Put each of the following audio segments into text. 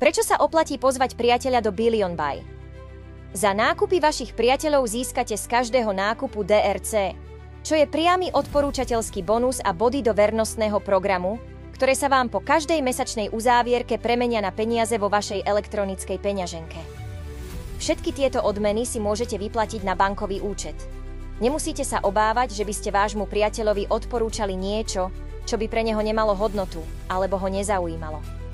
Prečo sa oplatí pozvať priateľa do Billion Buy? Za nákupy vašich priateľov získate z každého nákupu DRC, čo je priamy odporúčateľský bonus a body do vernostného programu, ktoré sa vám po každej mesačnej uzávierke premenia na peniaze vo vašej elektronickej peňaženke. Všetky tieto odmeny si môžete vyplatiť na bankový účet. Nemusíte sa obávať, že by ste vášmu priateľovi odporúčali niečo, čo by pre neho nemalo hodnotu, alebo ho nezaujímalo.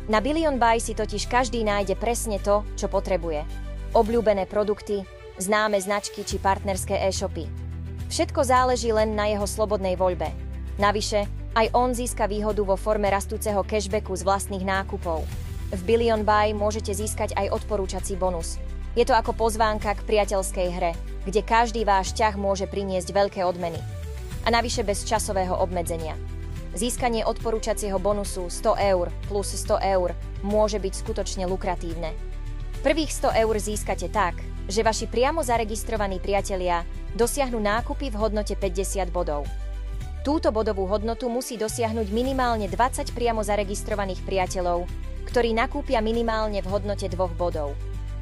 Na Billion Buy si totiž každý nájde presne to, čo potrebuje. Obľúbené produkty, známe značky či partnerské e-shopy. Všetko záleží len na jeho slobodnej voľbe. Navyše, aj on získa výhodu vo forme rastúceho cashbacku z vlastných nákupov. V Billion Buy môžete získať aj odporúčací bonus. Je to ako pozvánka k priateľskej hre, kde každý váš ťah môže priniesť veľké odmeny. A navyše bez časového obmedzenia. Získanie odporúčacieho bonusu 100 eur plus 100 eur môže byť skutočne lukratívne. Prvých 100 eur získate tak, že vaši priamo zaregistrovaní priatelia dosiahnu nákupy v hodnote 50 bodov. Túto bodovú hodnotu musí dosiahnuť minimálne 20 priamo zaregistrovaných priateľov, ktorí nakúpia minimálne v hodnote 2 bodov.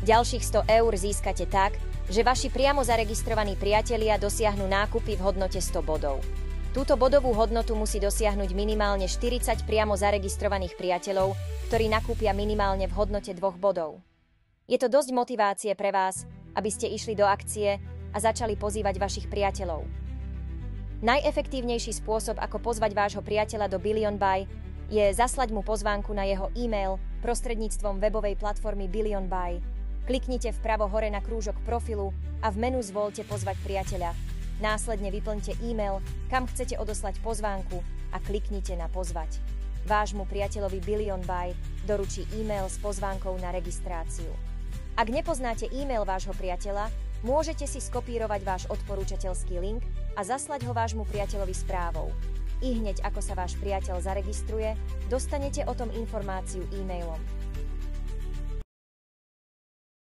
Ďalších 100 eur získate tak, že vaši priamo zaregistrovaní priatelia dosiahnu nákupy v hodnote 100 bodov. Túto bodovú hodnotu musí dosiahnuť minimálne 40 priamo zaregistrovaných priateľov, ktorí nakúpia minimálne v hodnote 2 bodov. Je to dosť motivácie pre vás, aby ste išli do akcie a začali pozývať vašich priateľov. Najefektívnejší spôsob, ako pozvať vášho priateľa do Billion Buy, je zaslať mu pozvánku na jeho e-mail prostredníctvom webovej platformy Billion Buy. Kliknite vpravo hore na krúžok profilu a v menu zvoľte pozvať priateľa. Následne vyplňte e-mail, kam chcete odoslať pozvánku a kliknite na pozvať. Vášmu priateľovi Billion Buy doručí e-mail s pozvánkou na registráciu. Ak nepoznáte e-mail vášho priateľa, môžete si skopírovať váš odporúčateľský link a zaslať ho vášmu priateľovi správou. I hneď ako sa váš priateľ zaregistruje, dostanete o tom informáciu e-mailom.